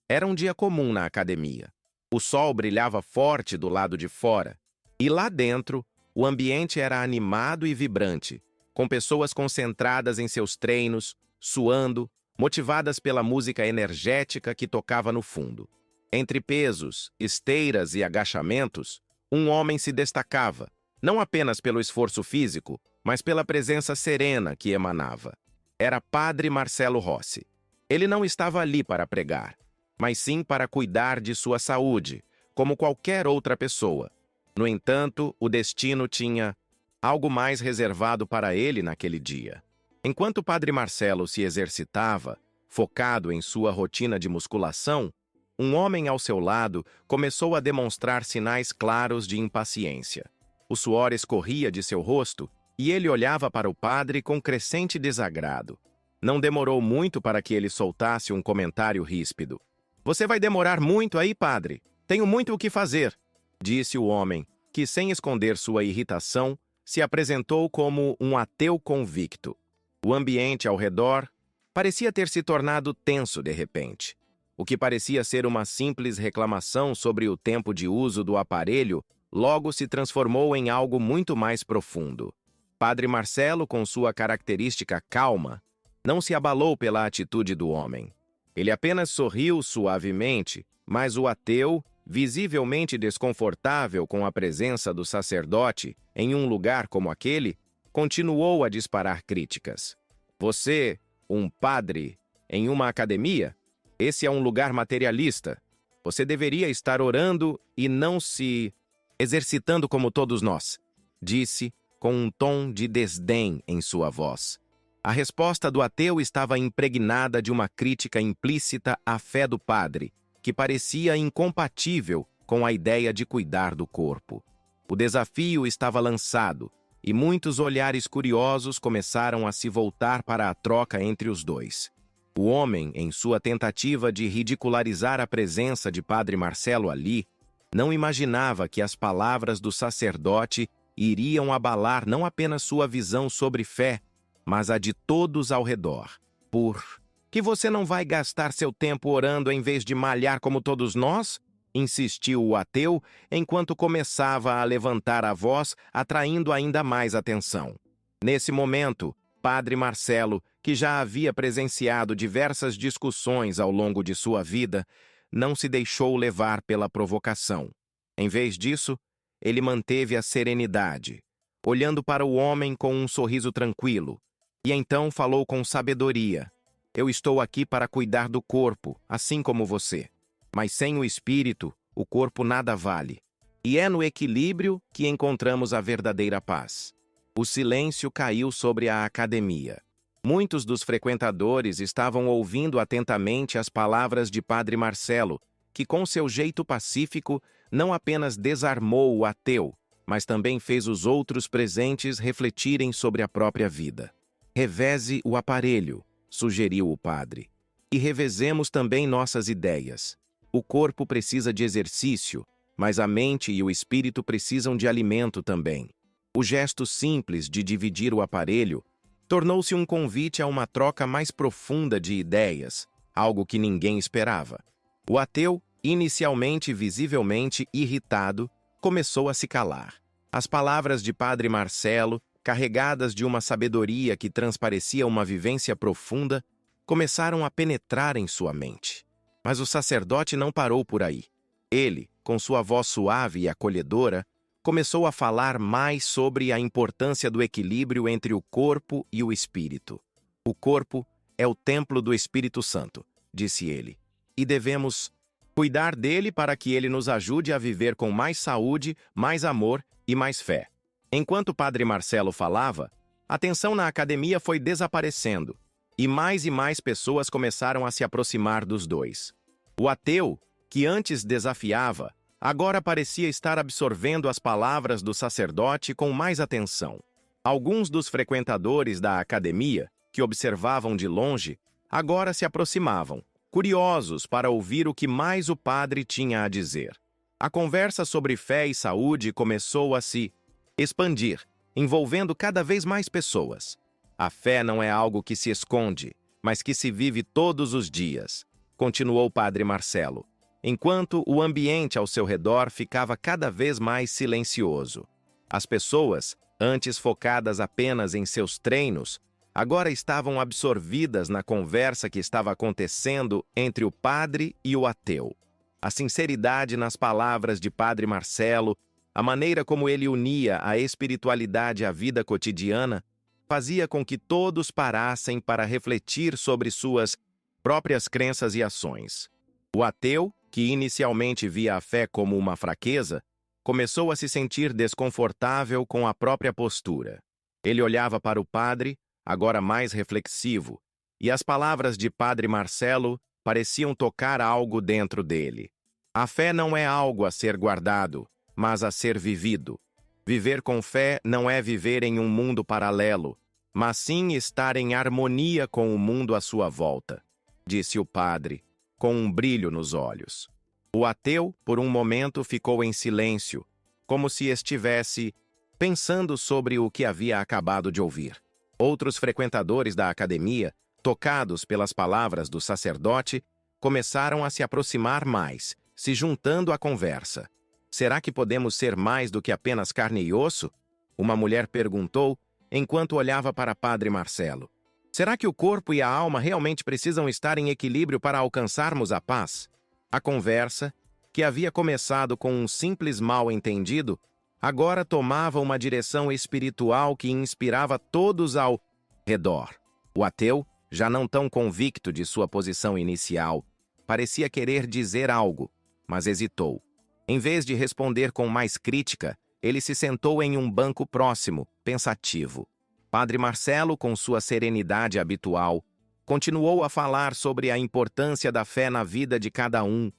Era um dia comum na academia. O sol brilhava forte do lado de fora, e lá dentro, o ambiente era animado e vibrante, com pessoas concentradas em seus treinos, suando, motivadas pela música energética que tocava no fundo. Entre pesos, esteiras e agachamentos, um homem se destacava, não apenas pelo esforço físico, mas pela presença serena que emanava. Era Padre Marcelo Rossi. Ele não estava ali para pregar, mas sim para cuidar de sua saúde, como qualquer outra pessoa. No entanto, o destino tinha algo mais reservado para ele naquele dia. Enquanto o Padre Marcelo se exercitava, focado em sua rotina de musculação, um homem ao seu lado começou a demonstrar sinais claros de impaciência. O suor escorria de seu rosto e ele olhava para o padre com crescente desagrado. Não demorou muito para que ele soltasse um comentário ríspido. "Você vai demorar muito aí, padre? Tenho muito o que fazer", disse o homem, que, sem esconder sua irritação, se apresentou como um ateu convicto. O ambiente ao redor parecia ter se tornado tenso de repente. O que parecia ser uma simples reclamação sobre o tempo de uso do aparelho logo se transformou em algo muito mais profundo. Padre Marcelo, com sua característica calma, não se abalou pela atitude do homem. Ele apenas sorriu suavemente, mas o ateu, visivelmente desconfortável com a presença do sacerdote em um lugar como aquele, continuou a disparar críticas. "Você, um padre, em uma academia? Esse é um lugar materialista. Você deveria estar orando e não se exercitando como todos nós", disse, com um tom de desdém em sua voz. A resposta do ateu estava impregnada de uma crítica implícita à fé do padre, que parecia incompatível com a ideia de cuidar do corpo. O desafio estava lançado, e muitos olhares curiosos começaram a se voltar para a troca entre os dois. O homem, em sua tentativa de ridicularizar a presença de Padre Marcelo ali, não imaginava que as palavras do sacerdote iriam abalar não apenas sua visão sobre fé, mas a de todos ao redor. "Por que você não vai gastar seu tempo orando em vez de malhar como todos nós?", insistiu o ateu, enquanto começava a levantar a voz, atraindo ainda mais atenção. Nesse momento, Padre Marcelo, que já havia presenciado diversas discussões ao longo de sua vida, não se deixou levar pela provocação. Em vez disso, ele manteve a serenidade, olhando para o homem com um sorriso tranquilo, e então falou com sabedoria: "Eu estou aqui para cuidar do corpo, assim como você. Mas sem o espírito, o corpo nada vale. E é no equilíbrio que encontramos a verdadeira paz." O silêncio caiu sobre a academia. Muitos dos frequentadores estavam ouvindo atentamente as palavras de Padre Marcelo, que com seu jeito pacífico não apenas desarmou o ateu, mas também fez os outros presentes refletirem sobre a própria vida. "Reveze o aparelho", sugeriu o padre, "e revezemos também nossas ideias. O corpo precisa de exercício, mas a mente e o espírito precisam de alimento também." O gesto simples de dividir o aparelho tornou-se um convite a uma troca mais profunda de ideias, algo que ninguém esperava. O ateu, inicialmente visivelmente irritado, começou a se calar. As palavras de Padre Marcelo, carregadas de uma sabedoria que transparecia uma vivência profunda, começaram a penetrar em sua mente. Mas o sacerdote não parou por aí. Ele, com sua voz suave e acolhedora, começou a falar mais sobre a importância do equilíbrio entre o corpo e o espírito. "O corpo é o templo do Espírito Santo", disse ele, "e devemos cuidar dele para que ele nos ajude a viver com mais saúde, mais amor e mais fé." Enquanto o Padre Marcelo falava, a tensão na academia foi desaparecendo, e mais pessoas começaram a se aproximar dos dois. O ateu, que antes desafiava, agora parecia estar absorvendo as palavras do sacerdote com mais atenção. Alguns dos frequentadores da academia, que observavam de longe, agora se aproximavam, curiosos para ouvir o que mais o padre tinha a dizer. A conversa sobre fé e saúde começou a se expandir, envolvendo cada vez mais pessoas. A fé não é algo que se esconde, mas que se vive todos os dias. continuou Padre Marcelo, enquanto o ambiente ao seu redor ficava cada vez mais silencioso. As pessoas, antes focadas apenas em seus treinos, agora estavam absorvidas na conversa que estava acontecendo entre o padre e o ateu. A sinceridade nas palavras de Padre Marcelo, a maneira como ele unia a espiritualidade à vida cotidiana, fazia com que todos parassem para refletir sobre suas próprias crenças e ações. O ateu, que inicialmente via a fé como uma fraqueza, começou a se sentir desconfortável com a própria postura. Ele olhava para o padre, agora mais reflexivo, e as palavras de Padre Marcelo pareciam tocar algo dentro dele. A fé não é algo a ser guardado, mas a ser vivido. Viver com fé não é viver em um mundo paralelo, mas sim estar em harmonia com o mundo à sua volta, disse o padre, com um brilho nos olhos. O ateu, por um momento, ficou em silêncio, como se estivesse pensando sobre o que havia acabado de ouvir. Outros frequentadores da academia, tocados pelas palavras do sacerdote, começaram a se aproximar mais, se juntando à conversa. Será que podemos ser mais do que apenas carne e osso? Uma mulher perguntou, enquanto olhava para Padre Marcelo. Será que o corpo e a alma realmente precisam estar em equilíbrio para alcançarmos a paz? A conversa, que havia começado com um simples mal-entendido, agora tomava uma direção espiritual que inspirava todos ao redor. O ateu, já não tão convicto de sua posição inicial, parecia querer dizer algo, mas hesitou. Em vez de responder com mais crítica, ele se sentou em um banco próximo, pensativo. Padre Marcelo, com sua serenidade habitual, continuou a falar sobre a importância da fé na vida de cada um,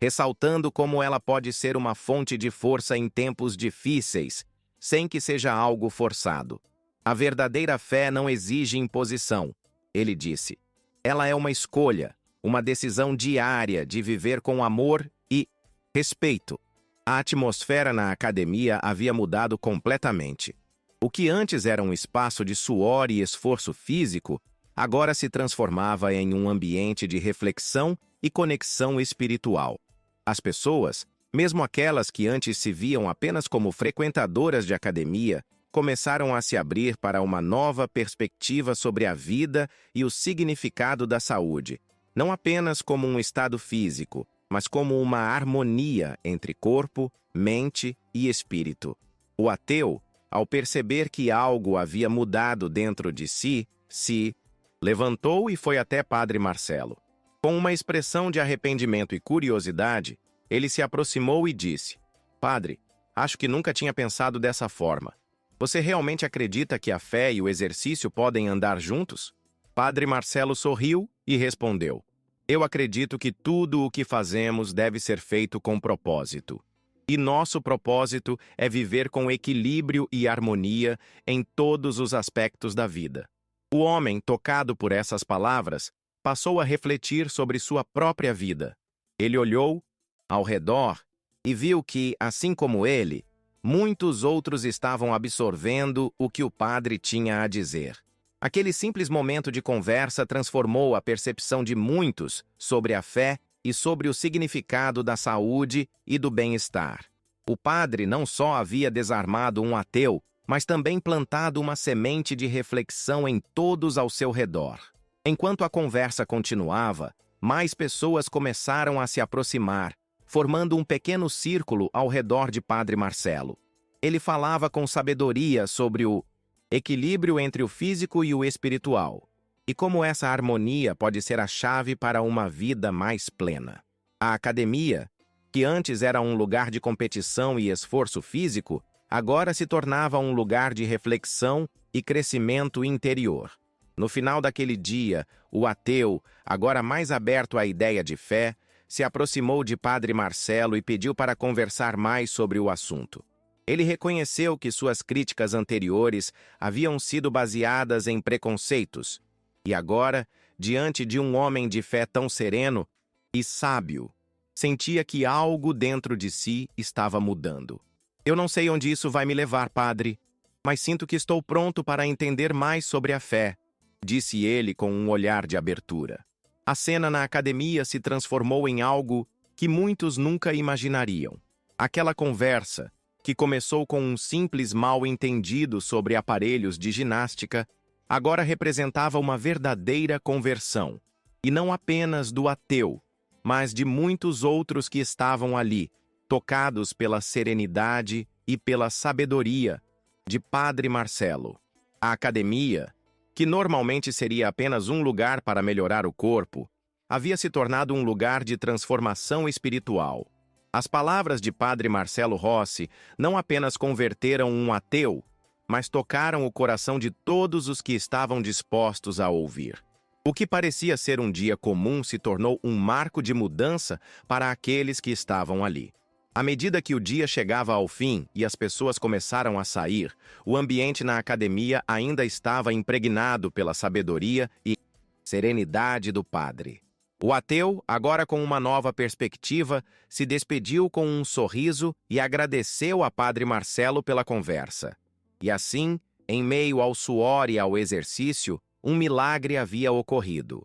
ressaltando como ela pode ser uma fonte de força em tempos difíceis, sem que seja algo forçado. A verdadeira fé não exige imposição, ele disse. Ela é uma escolha, uma decisão diária de viver com amor e respeito. A atmosfera na academia havia mudado completamente. O que antes era um espaço de suor e esforço físico, agora se transformava em um ambiente de reflexão e conexão espiritual. As pessoas, mesmo aquelas que antes se viam apenas como frequentadoras de academia, começaram a se abrir para uma nova perspectiva sobre a vida e o significado da saúde, não apenas como um estado físico, mas como uma harmonia entre corpo, mente e espírito. O ateu, ao perceber que algo havia mudado dentro de si, se levantou e foi até Padre Marcelo. Com uma expressão de arrependimento e curiosidade, ele se aproximou e disse: Padre, acho que nunca tinha pensado dessa forma. Você realmente acredita que a fé e o exercício podem andar juntos? Padre Marcelo sorriu e respondeu: Eu acredito que tudo o que fazemos deve ser feito com propósito. E nosso propósito é viver com equilíbrio e harmonia em todos os aspectos da vida. O homem, tocado por essas palavras, passou a refletir sobre sua própria vida. Ele olhou ao redor e viu que, assim como ele, muitos outros estavam absorvendo o que o padre tinha a dizer. Aquele simples momento de conversa transformou a percepção de muitos sobre a fé e sobre o significado da saúde e do bem-estar. O padre não só havia desarmado um ateu, mas também plantado uma semente de reflexão em todos ao seu redor. Enquanto a conversa continuava, mais pessoas começaram a se aproximar, formando um pequeno círculo ao redor de Padre Marcelo. Ele falava com sabedoria sobre o equilíbrio entre o físico e o espiritual, e como essa harmonia pode ser a chave para uma vida mais plena. A academia, que antes era um lugar de competição e esforço físico, agora se tornava um lugar de reflexão e crescimento interior. No final daquele dia, o ateu, agora mais aberto à ideia de fé, se aproximou de Padre Marcelo e pediu para conversar mais sobre o assunto. Ele reconheceu que suas críticas anteriores haviam sido baseadas em preconceitos, e agora, diante de um homem de fé tão sereno e sábio, sentia que algo dentro de si estava mudando. Eu não sei onde isso vai me levar, padre, mas sinto que estou pronto para entender mais sobre a fé, disse ele com um olhar de abertura. A cena na academia se transformou em algo que muitos nunca imaginariam. Aquela conversa, que começou com um simples mal-entendido sobre aparelhos de ginástica, agora representava uma verdadeira conversão, e não apenas do ateu, mas de muitos outros que estavam ali, tocados pela serenidade e pela sabedoria de Padre Marcelo. A academia, que normalmente seria apenas um lugar para melhorar o corpo, havia se tornado um lugar de transformação espiritual. As palavras de Padre Marcelo Rossi não apenas converteram um ateu, mas tocaram o coração de todos os que estavam dispostos a ouvir. O que parecia ser um dia comum se tornou um marco de mudança para aqueles que estavam ali. À medida que o dia chegava ao fim e as pessoas começaram a sair, o ambiente na academia ainda estava impregnado pela sabedoria e serenidade do padre. O ateu, agora com uma nova perspectiva, se despediu com um sorriso e agradeceu a Padre Marcelo pela conversa. E assim, em meio ao suor e ao exercício, um milagre havia ocorrido.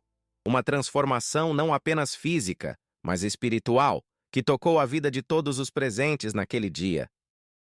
Uma transformação não apenas física, mas espiritual, que tocou a vida de todos os presentes naquele dia.